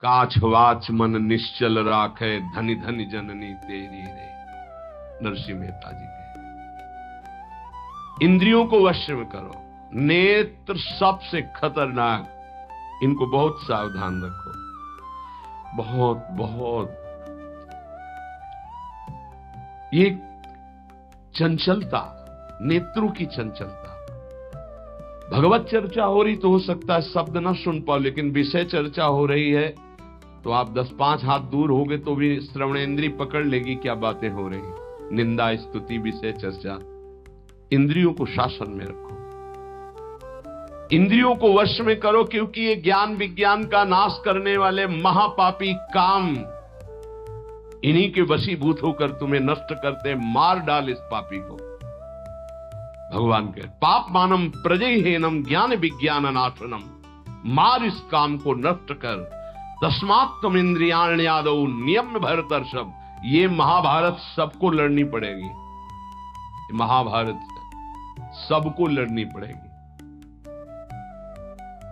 काछवाच मन निश्चल राखे, धनि धनि जननी तेरी रे। नरसिंह मेहता जी के। इंद्रियों को वश में करो। नेत्र सबसे खतरनाक, इनको बहुत सावधान रखो। बहुत बहुत ये चंचलता, नेत्रों की चंचलता। भगवत चर्चा हो रही तो हो सकता है शब्द ना सुन पाओ, लेकिन विषय चर्चा हो रही है तो आप 10-5 हाथ दूर होगे तो भी श्रवणेंद्री पकड़ लेगी क्या बातें हो रही हैं। निंदा, स्तुति, विषय चर्चा। इंद्रियों को शासन में रखो, इंद्रियों को वश में करो, क्योंकि ये ज्ञान विज्ञान का नाश करने वाले महापापी काम इन्हीं के वशीभूत होकर तुम्हें नष्ट करते। मार डाल इस पापी को। भगवान के पाप मानम प्रजयहीनम ज्ञान विज्ञान नाशनम, मार इस काम को नष्ट कर। तस्मात्म इंद्रियाण्यादौ नियम भरतर्षभ। ये महाभारत सबको लड़नी पड़ेगी, महाभारत सबको लड़नी पड़ेगी।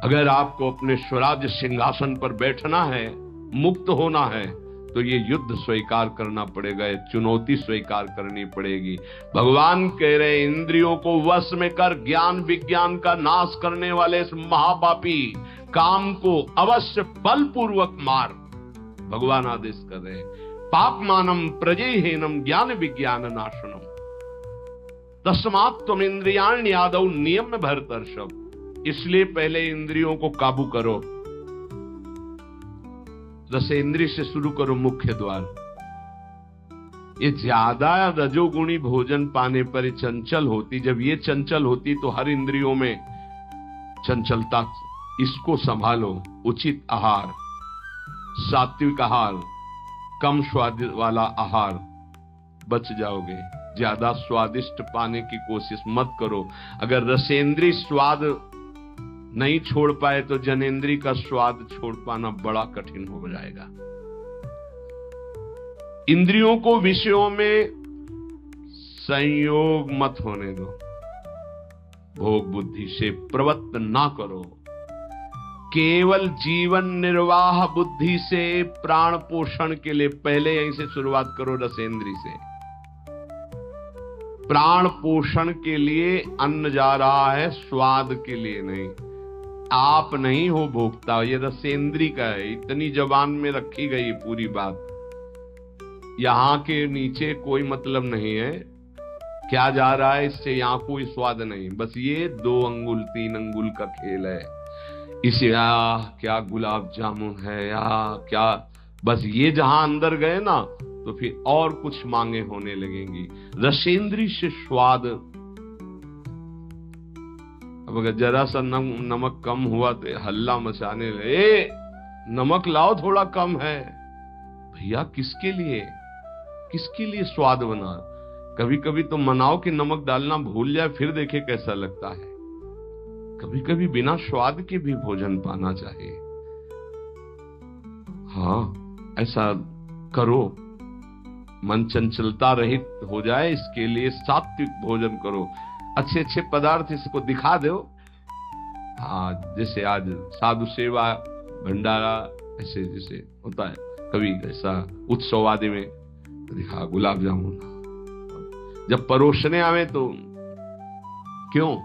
अगर आपको अपने स्वराज्य सिंहासन पर बैठना है, मुक्त होना है, तो ये युद्ध स्वीकार करना पड़ेगा, ये चुनौती स्वीकार करनी पड़ेगी। भगवान कह रहे इंद्रियों को वश में कर, ज्ञान विज्ञान का नाश करने वाले इस महापापी काम को अवश्य बलपूर्वक मार। भगवान आदेश कर रहे हैं। पाप मानम प्रजयहीनम ज्ञान विज्ञान नाशनम, तस्मात् त्वम इंद्रियाण्यादौ नियम भरतर्षभ। इसलिए पहले इंद्रियों को काबू करो। रसेंद्रिय से शुरू करो, मुख्य द्वार। ये ज्यादा रजोगुणी भोजन पाने पर ये चंचल होती। जब ये चंचल होती तो हर इंद्रियों में चंचलता। इसको संभालो। उचित आहार, सात्विक आहार, कम स्वाद वाला आहार, बच जाओगे। ज्यादा स्वादिष्ट पाने की कोशिश मत करो। अगर रसेंद्रिय स्वाद नहीं छोड़ पाए तो जनेंद्री का स्वाद छोड़ पाना बड़ा कठिन हो जाएगा। इंद्रियों को विषयों में संयोग मत होने दो। भोग बुद्धि से प्रवृत्त ना करो। केवल जीवन निर्वाह बुद्धि से प्राण पोषण के लिए पहले यहीं से शुरुआत करो। रसेंद्री से प्राण पोषण के लिए अन्न जा रहा है, स्वाद के लिए नहीं। आप नहीं हो भोक्ता, ये रसेंद्री का है। इतनी जबान में रखी गई पूरी बात। यहां के नीचे कोई मतलब नहीं है क्या जा रहा है, इससे यहां कोई स्वाद नहीं। बस ये 2 अंगुल 3 अंगुल का खेल है। इसे क्या गुलाब जामुन है या क्या, बस ये जहां अंदर गए ना तो फिर और कुछ मांगे होने लगेंगी। रसेंद्री से स्वाद। अब अगर जरा सा नमक कम हुआ तो हल्ला मचाने लगे, नमक लाओ थोड़ा कम है। भैया किसके लिए, किसके लिए स्वाद बना। कभी कभी तो मनाओ कि नमक डालना भूल जाए, फिर देखे कैसा लगता है। कभी कभी बिना स्वाद के भी भोजन पाना चाहिए। हाँ, ऐसा करो। मन चंचलता रहित हो जाए, इसके लिए सात्विक भोजन करो। अच्छे अच्छे पदार्थ इसको दिखा दो। हाँ, जैसे आज साधु सेवा भंडारा ऐसे जैसे होता है, कभी ऐसा उत्सव आदि में दिखा गुलाब जामुन। जब परोसने आवे तो क्यों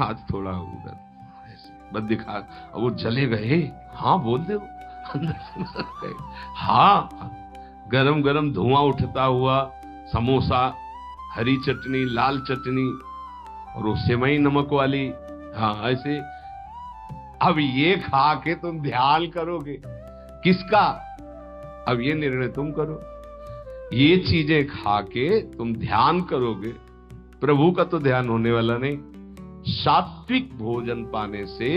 आज थोड़ा उधर ऐसे बस दिखा। अब वो जले गए, हाँ बोल दो अंदर। हाँ, गरम गरम धुआं उठता हुआ समोसा, हरी चटनी, लाल चटनी और वो सेवई नमक वाली। हाँ ऐसे। अब ये खा के तुम ध्यान करोगे किसका, अब ये निर्णय तुम करो। ये चीजें खा के तुम ध्यान करोगे, प्रभु का तो ध्यान होने वाला नहीं। सात्विक भोजन पाने से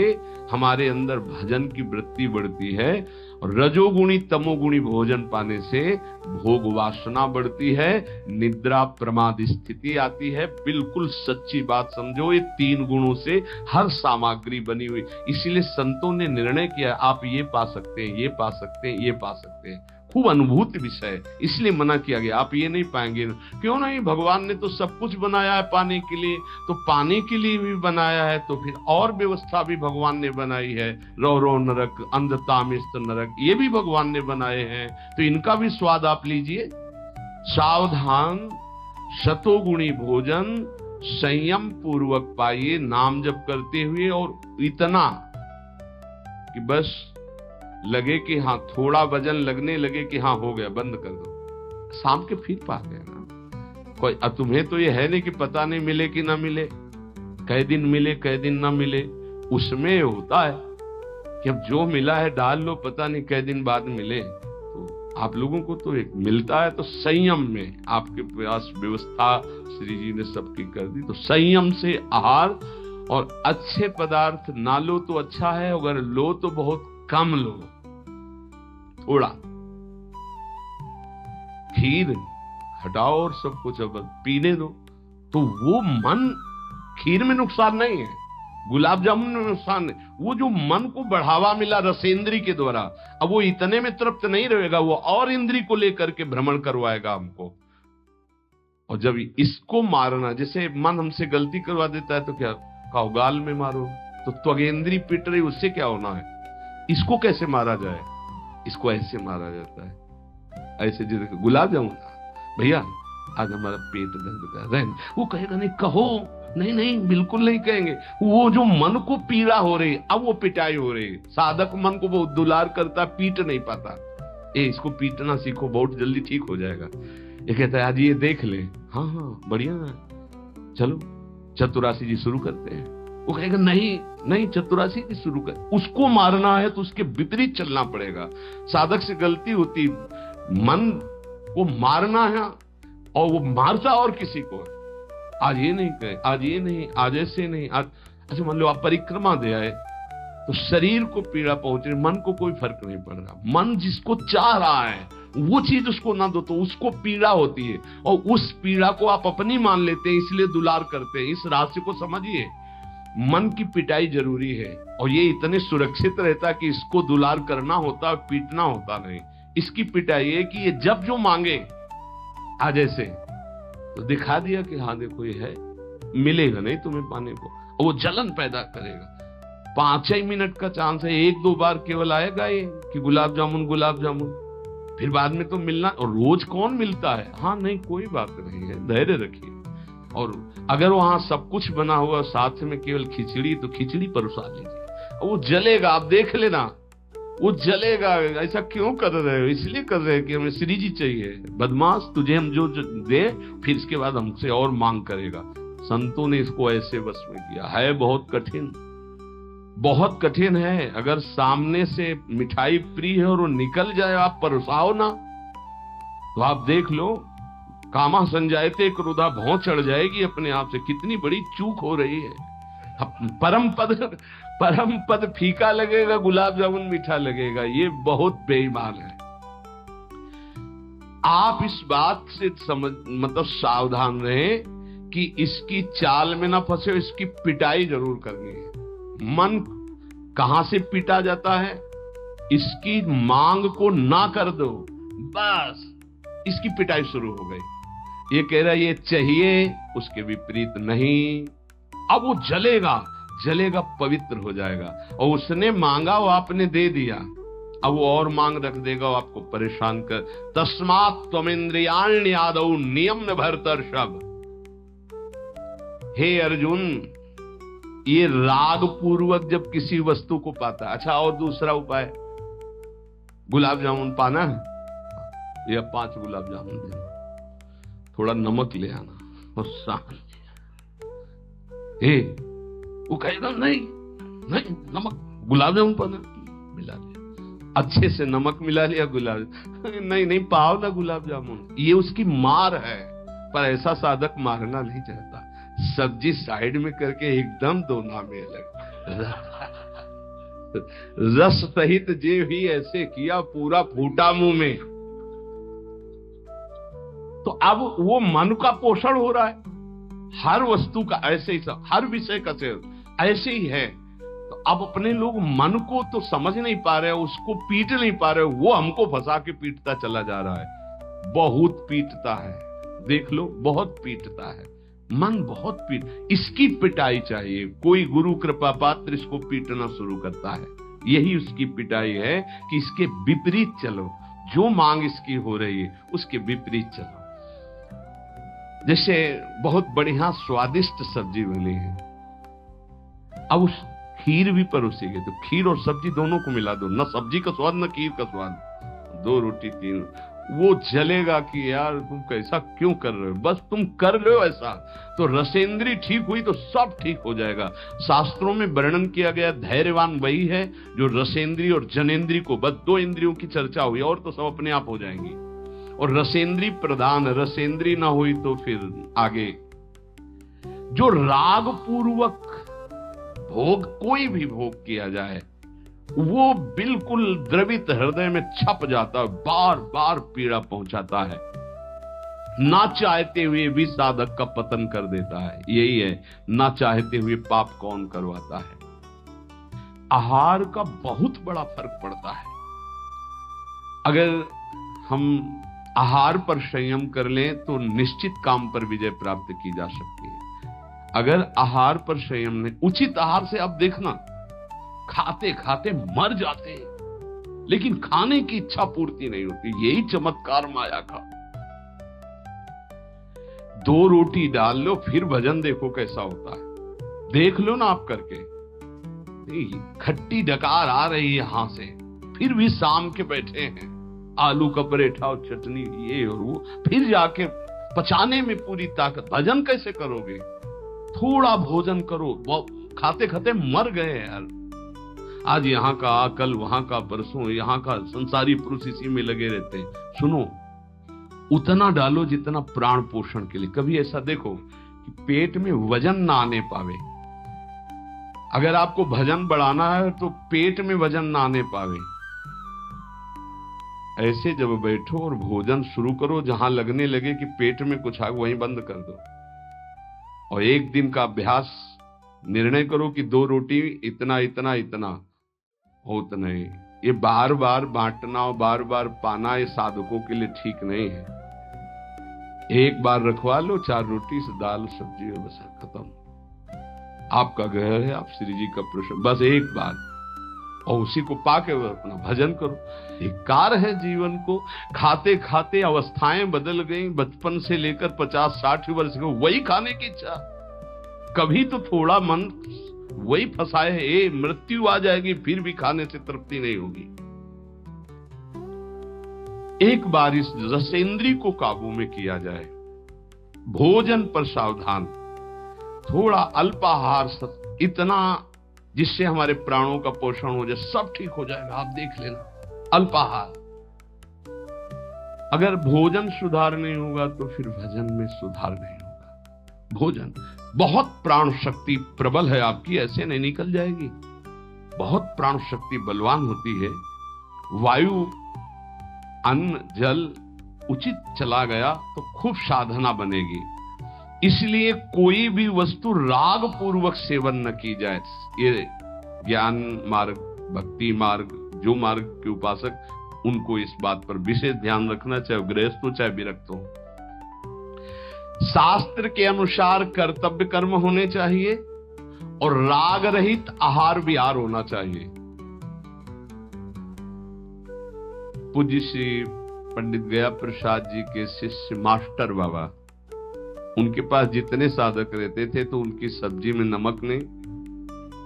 हमारे अंदर भजन की वृत्ति बढ़ती है, और रजोगुणी तमोगुणी भोजन पाने से भोग वासना बढ़ती है, निद्रा प्रमाद स्थिति आती है। बिल्कुल सच्ची बात समझो, ये 3 गुणों से हर सामग्री बनी हुई। इसीलिए संतों ने निर्णय किया आप ये पा सकते हैं, ये पा सकते हैं, ये पा सकते हैं। खूब अनुभूति विषय है, इसलिए मना किया गया। आप ये नहीं पाएंगे। क्यों नहीं, भगवान ने तो सब कुछ बनाया है पाने के लिए, तो पाने के लिए भी बनाया है, तो फिर और व्यवस्था भी भगवान ने बनाई है। रौ रौ नरक, अंधतामिस्त नरक, ये भी भगवान ने बनाए हैं, तो इनका भी स्वाद आप लीजिए। सावधान शतोगुणी भोजन संयम पूर्वक पाइए, नाम जप करते हुए, और इतना कि बस लगे कि हाँ, थोड़ा वजन लगने लगे कि हाँ हो गया, बंद कर दो, शाम के फिर पा गए ना कोई। अब तुम्हें तो ये है नहीं कि पता नहीं मिले कि ना मिले, कै दिन मिले कै दिन ना मिले, उसमें होता है कि अब जो मिला है डाल लो, पता नहीं कै दिन बाद मिले। तो आप लोगों को तो एक मिलता है, तो संयम में आपके पास व्यवस्था श्री जी ने सबकी कर दी। तो संयम से आहार, और अच्छे पदार्थ ना लो तो अच्छा है, अगर लो तो बहुत कम लो, थोड़ा। खीर हटाओ और सब कुछ अब पीने दो, तो वो मन, खीर में नुकसान नहीं है, गुलाब जामुन में नुकसान नहीं, वो जो मन को बढ़ावा मिला रसेंद्री के द्वारा, अब वो इतने में तृप्त नहीं रहेगा, वो और इंद्री को लेकर के भ्रमण करवाएगा हमको। और जब इसको मारना, जैसे मन हमसे गलती करवा देता है तो क्या खाओ, गाल में मारो, तो त्वगेंद्री पिट रही, उससे क्या होना है। इसको कैसे मारा जाए, इसको ऐसे मारा जाता है, ऐसे। जैसे गुलाब जामुन, भैया आज हमारा पेट दर्द कर रहा है, वो कहेगा नहीं, कहो नहीं नहीं, बिल्कुल नहीं कहेंगे। वो जो मन को पीड़ा हो रही, अब वो पिटाई हो रही। साधक मन को बहुत दुलार करता, पीट नहीं पाता। इसको पीटना सीखो, बहुत जल्दी ठीक हो जाएगा। ये कहता है आज ये देख ले, हाँ हाँ बढ़िया है, चलो चतुरासी जी शुरू करते हैं। वो कहेगा नहीं नहीं, चतुरासी जी शुरू कर। उसको मारना है तो उसके विपरीत चलना पड़ेगा। साधक से गलती होती, मन को मारना है, और वो मारता और किसी को। आज ये नहीं कहे, आज ये नहीं, आज ऐसे नहीं, आज अच्छा। मान लो आप परिक्रमा दे आए, तो शरीर को पीड़ा पहुंच रही, मन को कोई फर्क नहीं पड़ रहा। मन जिसको चाह रहा है वो चीज उसको ना दो तो उसको पीड़ा होती है, और उस पीड़ा को आप अपनी मान लेते हैं, इसलिए दुलार करते हैं। इस रहस्य को समझिए, मन की पिटाई जरूरी है, और ये इतने सुरक्षित रहता है कि इसको दुलार करना होता है, पीटना होता नहीं। इसकी पिटाई है कि ये जब जो मांगे आज ऐसे, तो दिखा दिया कि हाँ देखो ये है, मिलेगा नहीं तुम्हें पाने को, और वो जलन पैदा करेगा। 5 मिनट का चांस है, 1-2 बार केवल आएगा ये कि गुलाब जामुन गुलाब जामुन, फिर बाद में तो मिलना। और रोज कौन मिलता है, हाँ नहीं कोई बात नहीं है, धैर्य रखिए। और अगर वहां सब कुछ बना हुआ साथ में केवल खिचड़ी, तो खिचड़ी परोसा लीजिए, वो जलेगा, आप देख लेना वो जलेगा। ऐसा क्यों कर रहे हो, इसलिए कर रहे हैं कि हमें श्री जी चाहिए। बदमाश, तुझे हम जो दे, फिर इसके बाद हमसे और मांग करेगा। संतों ने इसको ऐसे वश में किया है। बहुत कठिन, बहुत कठिन है। अगर सामने से मिठाई प्रिय है और वो निकल जाए, आप परोसाओ ना, तो आप देख लो, कामा संजायते क्रोधा, भौं चढ़ जाएगी अपने आप से। कितनी बड़ी चूक हो रही है। परम पद फीका लगेगा, गुलाब जामुन मीठा लगेगा, ये बहुत बेईमान है। आप इस बात से समझ, मतलब सावधान रहें कि इसकी चाल में ना फंसे, इसकी पिटाई जरूर करनी है। मन कहां से पीटा जाता है, इसकी मांग को ना कर दो, बस इसकी पिटाई शुरू हो गई। ये कह रहा है ये चाहिए, उसके विपरीत नहीं। अब वो जलेगा, जलेगा, पवित्र हो जाएगा। और उसने मांगा, वो आपने दे दिया, अब वो और मांग रख देगा, वो आपको परेशान कर। तस्मात् त्वमिन्द्रियाण्यादौ नियम्य भरतर्षभ। हे अर्जुन, ये राग पूर्वक जब किसी वस्तु को पाता। अच्छा, और दूसरा उपाय, गुलाब जामुन पाना है या 5 गुलाब जामुन देना, थोड़ा नमक ले आना और शांति। वो कहेगा नहीं नहीं, नमक, गुलाब जामुन पाना, मिला लिया, अच्छे से नमक मिला लिया, गुलाब नहीं नहीं, पाओ ना गुलाब जामुन। ये उसकी मार है, पर ऐसा साधक मारना नहीं चाहता। सब्जी साइड में करके एकदम दोना में लग, रस सहित जे भी ऐसे किया, पूरा फूटा मुंह में। तो अब वो मन का पोषण हो रहा है। हर वस्तु का ऐसे ही, सब हर विषय का ऐसे ही है। तो अब अपने लोग मन को तो समझ नहीं पा रहे, उसको पीट नहीं पा रहे, वो हमको फंसा के पीटता चला जा रहा है। बहुत पीटता है, देख लो, बहुत पीटता है मन, बहुत पीट। इसकी पिटाई चाहिए। कोई गुरु कृपा पात्र इसको पीटना शुरू करता है, यही उसकी पिटाई है कि इसके विपरीत चलो, जो मांग इसकी हो रही है उसके विपरीत चलो। जैसे बहुत बढ़िया स्वादिष्ट सब्जी बनी है, अब उस खीर भी परोसी गई, तो खीर और सब्जी दोनों को मिला दो, न सब्जी का स्वाद न खीर का स्वाद, 2 रोटी 3, वो जलेगा कि यार तुम कैसा क्यों कर रहे हो। बस तुम कर लो ऐसा, तो रसेंद्री ठीक हुई तो सब ठीक हो जाएगा। शास्त्रों में वर्णन किया गया धैर्यवान वही है जो रसेंद्री और जनेंद्री को, बस 2 इंद्रियों की चर्चा हुई और तो सब अपने आप हो जाएंगी। और रसेंद्री प्रधान, रसेंद्री ना हुई तो फिर आगे जो राग पूर्वक भोग, कोई भी भोग किया जाए वो बिल्कुल द्रवित हृदय में छप जाता है, बार बार पीड़ा पहुंचाता है, ना चाहते हुए भी साधक का पतन कर देता है। यही है, ना चाहते हुए पाप कौन करवाता है। आहार का बहुत बड़ा फर्क पड़ता है। अगर हम आहार पर संयम कर लें तो निश्चित काम पर विजय प्राप्त की जा सकती है। अगर आहार पर संयम नहीं, उचित आहार से अब देखना खाते खाते मर जाते हैं, लेकिन खाने की इच्छा पूर्ति नहीं होती। यही चमत्कार माया का। 2 रोटी डाल लो, फिर भजन देखो कैसा होता है, देख लो ना आप करके। खट्टी डकार आ रही है यहां से, फिर भी शाम के बैठे हैं, आलू का पराठा और चटनी ये और वो, फिर जाके पचाने में पूरी ताकत। भजन कैसे करोगे? थोड़ा भोजन करो, खाते खाते मर गए यार। आज यहाँ का, कल वहां का, परसों यहाँ का, संसारी पुरुष इसी में लगे रहते हैं। सुनो, उतना डालो जितना प्राण पोषण के लिए। कभी ऐसा देखो कि पेट में वजन ना आने पावे। अगर आपको भजन बढ़ाना है तो पेट में वजन ना आने पावे। ऐसे जब बैठो और भोजन शुरू करो, जहां लगने लगे कि पेट में कुछ आ, वहीं बंद कर दो। और 1 दिन का अभ्यास, निर्णय करो कि 2 रोटी इतना इतना इतना हो, तो नहीं। ये बार बार बांटना और बार बार पाना ये साधकों के लिए ठीक नहीं है। एक बार रखवा लो, 4 रोटी से दाल सब्जी और बस खत्म। आपका घर है, आप श्री जी का प्रश्न, बस एक बार, और उसी को पाके अपना भजन करो। एक कार है जीवन को, खाते खाते अवस्थाएं बदल गई। बचपन से लेकर 50-60 वर्ष को वही खाने की इच्छा। कभी तो थोड़ा मन वही फंसाए है, मृत्यु आ जाएगी फिर भी खाने से तृप्ति नहीं होगी। एक बार इस रसेंद्री को काबू में किया जाए। भोजन पर सावधान, थोड़ा अल्पाहार, इतना जिससे हमारे प्राणों का पोषण हो जाए, सब ठीक हो जाएगा। आप देख लेना, अल्पाहार। अगर भोजन सुधार नहीं होगा तो फिर भजन में सुधार नहीं होगा। भोजन, बहुत प्राण शक्ति प्रबल है आपकी, ऐसे नहीं निकल जाएगी। बहुत प्राण शक्ति बलवान होती है। वायु, अन्न, जल उचित चला गया तो खूब साधना बनेगी। इसलिए कोई भी वस्तु राग पूर्वक सेवन न की जाए। ये ज्ञान मार्ग, भक्ति मार्ग, जो मार्ग के उपासक, उनको इस बात पर विशेष ध्यान रखना, चाहे गृहस्थ हो चाहे विरक्त हो। शास्त्र के अनुसार कर्तव्य कर्म होने चाहिए और राग रहित आहार विहार होना चाहिए। पूज्य श्री पंडित गया प्रसाद जी के शिष्य मास्टर बाबा, उनके पास जितने साधक रहते थे तो उनकी सब्जी में नमक नहीं,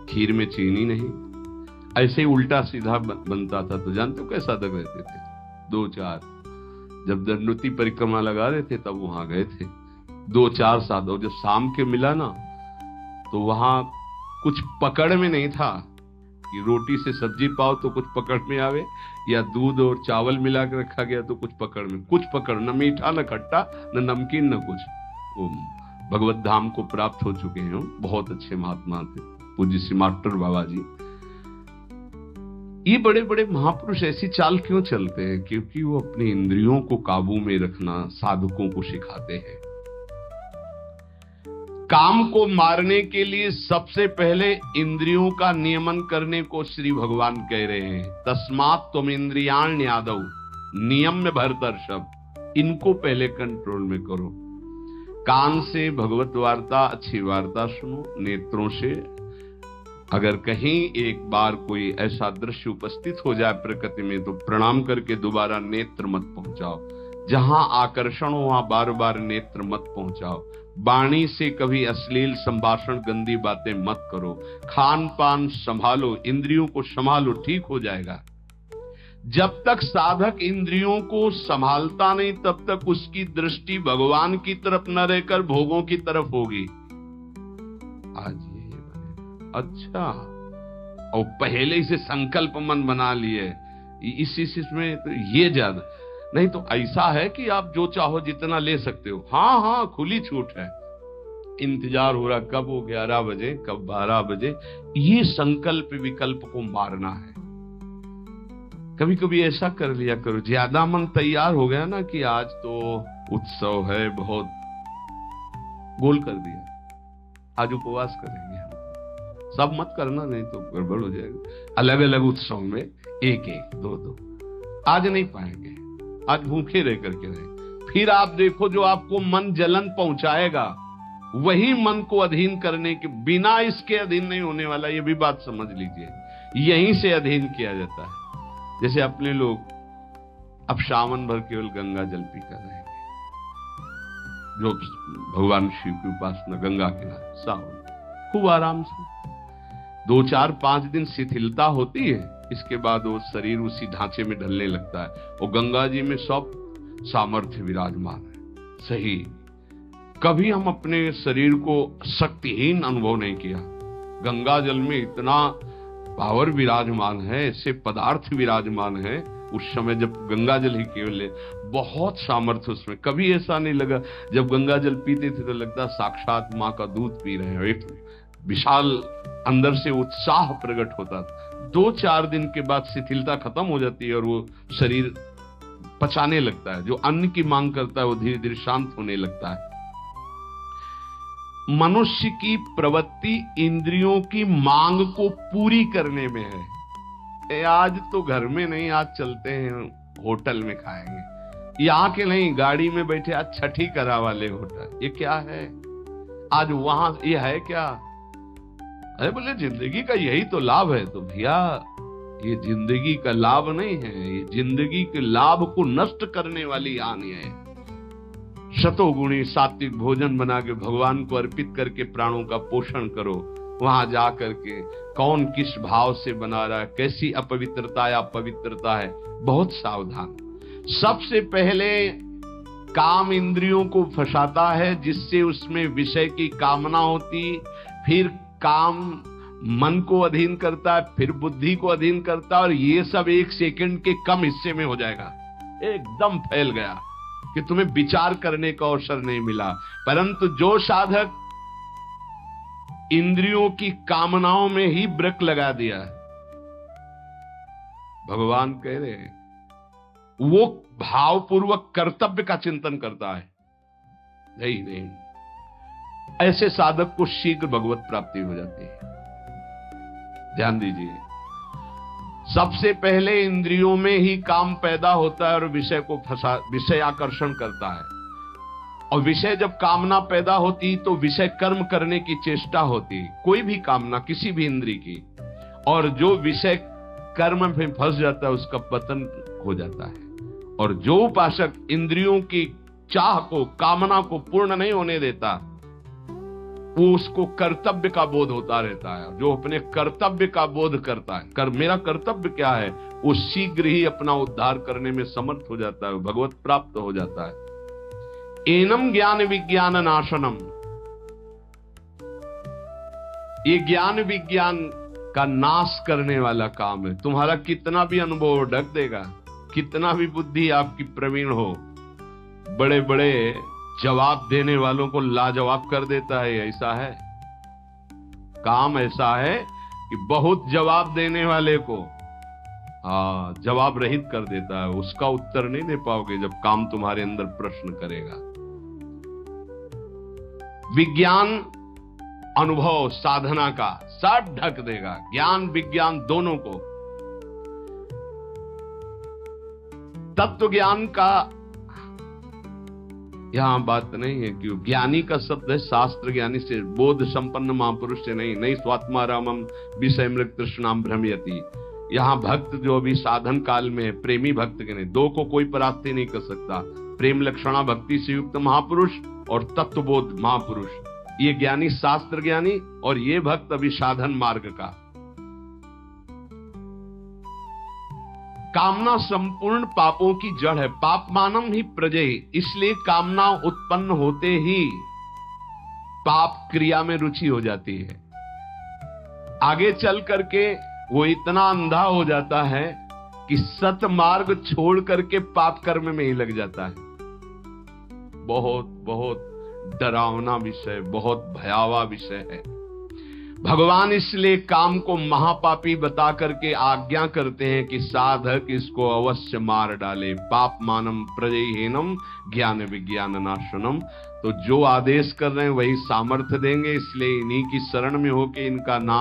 खीर में चीनी नहीं, ऐसे ही उल्टा सीधा बनता था। तो जानते हो कैसे साधक रहते थे? 2-4, जब दंडोती परिक्रमा लगा रहे थे तब वहां गए थे 2-4 साधक। जब शाम के मिला ना तो वहां कुछ पकड़ में नहीं था कि रोटी से सब्जी पाओ तो कुछ पकड़ में आवे, या दूध और चावल मिला के रखा गया तो कुछ पकड़ में, कुछ पकड़, न मीठा न खट्टा न नमकीन न कुछ। भगवत धाम को प्राप्त हो चुके हैं। बहुत अच्छे महात्मा थे पूज्य श्री मास्टर बाबा जी। ये बड़े बड़े महापुरुष ऐसी चाल क्यों चलते हैं? क्योंकि वो अपनी इंद्रियों को काबू में रखना साधकों को सिखाते हैं। काम को मारने के लिए सबसे पहले इंद्रियों का नियमन करने को श्री भगवान कह रहे हैं। तस्मात् तुम इंद्रियाण्यादौ नियम में भरतर्षभ, इनको पहले कंट्रोल में करो। कान से भगवत वार्ता, अच्छी वार्ता सुनो। नेत्रों से अगर कहीं एक बार कोई ऐसा दृश्य उपस्थित हो जाए प्रकृति में तो प्रणाम करके दोबारा नेत्र मत पहुंचाओ। जहां आकर्षण हो वहां बार बार नेत्र मत पहुंचाओ। वाणी से कभी अश्लील संभाषण, गंदी बातें मत करो। खान पान संभालो, इंद्रियों को संभालो, ठीक हो जाएगा। जब तक साधक इंद्रियों को संभालता नहीं तब तक उसकी दृष्टि भगवान की तरफ न रहकर भोगों की तरफ होगी। आज ये बनेगा। अच्छा, और पहले से संकल्प मन बना लिए इसमें तो ये ज्यादा नहीं तो ऐसा है कि आप जो चाहो जितना ले सकते हो। हाँ हाँ, खुली छूट है। इंतजार हो रहा कब वो 11 बजे, कब 12 बजे। ये संकल्प विकल्प को मारना है। कभी कभी ऐसा कर लिया करो, ज्यादा मन तैयार हो गया ना कि आज तो उत्सव है, बहुत गोल कर दिया, आज उपवास करेंगे हम। सब मत करना, नहीं तो गड़बड़ हो जाएगा। अलग अलग उत्सव में एक एक दो दो, आज नहीं पाएंगे, आज भूखे रह करके रहे। फिर आप देखो जो आपको मन जलन पहुंचाएगा वही मन को अधीन करने के बिना इसके अधीन नहीं होने वाला। ये भी बात समझ लीजिए, यहीं से अधीन किया जाता है। जैसे अपने लोग अब सावन भर केवल गंगा जल पीकर रहेंगे, जो भगवान शिव की उपासना गंगा किनारे सावन खूब आराम से 2 4 5 दिन शिथिलता होती है, इसके बाद वो शरीर उसी ढांचे में ढलने लगता है और गंगा जी में सब सामर्थ्य विराजमान है। सही, कभी हम अपने शरीर को शक्तिहीन अनुभव नहीं किया। गंगा जल में इतना पावर विराजमान है, ऐसे पदार्थ विराजमान है। उस समय जब गंगा जल ही केवल है, बहुत सामर्थ्य उसमें। कभी ऐसा नहीं लगा, जब गंगा जल पीते थे तो लगता साक्षात माँ का दूध पी रहे हैं। एक विशाल अंदर से उत्साह प्रकट होता था। 2 4 दिन के बाद शिथिलता खत्म हो जाती है और वो शरीर पचाने लगता है। जो अन्न की मांग करता है वो धीरे धीरे शांत होने लगता है। मनुष्य की प्रवृत्ति इंद्रियों की मांग को पूरी करने में है। आज तो घर में नहीं, आज चलते हैं होटल में खाएंगे। यहाँ के नहीं, गाड़ी में बैठे आज छठी करा वाले होटल। ये क्या है? आज वहां ये है क्या? अरे बोले जिंदगी का यही तो लाभ है। तो भैया ये जिंदगी का लाभ नहीं है, ये जिंदगी के लाभ को नष्ट करने वाली हानि है। शतोगुणी सात्विक भोजन बना के भगवान को अर्पित करके प्राणों का पोषण करो। वहां जा करके कौन किस भाव से बना रहा है, कैसी अपवित्रता या पवित्रता है, बहुत सावधान। सबसे पहले काम इंद्रियों को फंसाता है, जिससे उसमें विषय की कामना होती। फिर काम मन को अधीन करता है, फिर बुद्धि को अधीन करता है, और ये सब 1 सेकंड के कम हिस्से में हो जाएगा। एकदम फैल गया कि तुम्हें विचार करने का अवसर नहीं मिला। परंतु जो साधक इंद्रियों की कामनाओं में ही ब्रेक लगा दिया, भगवान कह रहे हैं, वो भावपूर्वक कर्तव्य का चिंतन करता है। नहीं, ऐसे साधक को शीघ्र भगवत प्राप्ति हो जाती है। ध्यान दीजिए, सबसे पहले इंद्रियों में ही काम पैदा होता है और विषय आकर्षण करता है। और विषय जब कामना पैदा होती तो विषय कर्म करने की चेष्टा होती, कोई भी कामना किसी भी इंद्रिय की। और जो विषय कर्म में फंस जाता है उसका पतन हो जाता है। और जो उपासक इंद्रियों की चाह को, कामना को पूर्ण नहीं होने देता, वो उसको कर्तव्य का बोध होता रहता है। जो अपने कर्तव्य का बोध करता है, मेरा कर्तव्य क्या है, वो शीघ्र ही अपना उद्धार करने में समर्थ हो जाता है, भगवत प्राप्त हो जाता है। एनम ज्ञान विज्ञान नाशनम, ये ज्ञान विज्ञान का नाश करने वाला काम है। तुम्हारा कितना भी अनुभव ढक देगा, कितना भी बुद्धि आपकी प्रवीण हो, बड़े बड़े जवाब देने वालों को लाजवाब कर देता है। ऐसा है, काम ऐसा है कि बहुत जवाब देने वाले को जवाब रहित कर देता है। उसका उत्तर नहीं दे पाओगे जब काम तुम्हारे अंदर प्रश्न करेगा। विज्ञान अनुभव साधना का सब ढक देगा, ज्ञान विज्ञान दोनों को। तत्व ज्ञान का यहां बात नहीं है, क्यों? ज्ञानी का शब्द है शास्त्र ज्ञानी से, बोध संपन्न महापुरुष से नहीं स्वात्मा रामम विषय मृग तृष्णाम भ्रमयति। यहाँ भक्त जो अभी साधन काल में है, प्रेमी भक्त के नहीं, दो को कोई परास्ती नहीं कर सकता। प्रेम लक्षणा भक्ति से युक्त महापुरुष और तत्वबोध महापुरुष, ये ज्ञानी शास्त्र ज्ञानी, और ये भक्त अभी साधन मार्ग का। कामना संपूर्ण पापों की जड़ है। पाप मानम ही प्रजय, इसलिए कामना उत्पन्न होते ही पाप क्रिया में रुचि हो जाती है। आगे चल करके वो इतना अंधा हो जाता है कि सत मार्ग छोड़ करके पाप कर्म में ही लग जाता है। बहुत बहुत डरावना विषय, बहुत भयावह विषय है। भगवान इसलिए काम को महापापी बता करके आज्ञा करते हैं कि साधक इसको अवश्य मार डाले। पाप मानम प्रजयहीनम ज्ञान विज्ञान नाशनम। तो जो आदेश कर रहे हैं वही सामर्थ्य देंगे, इसलिए इन्हीं की शरण में होके इनका नाम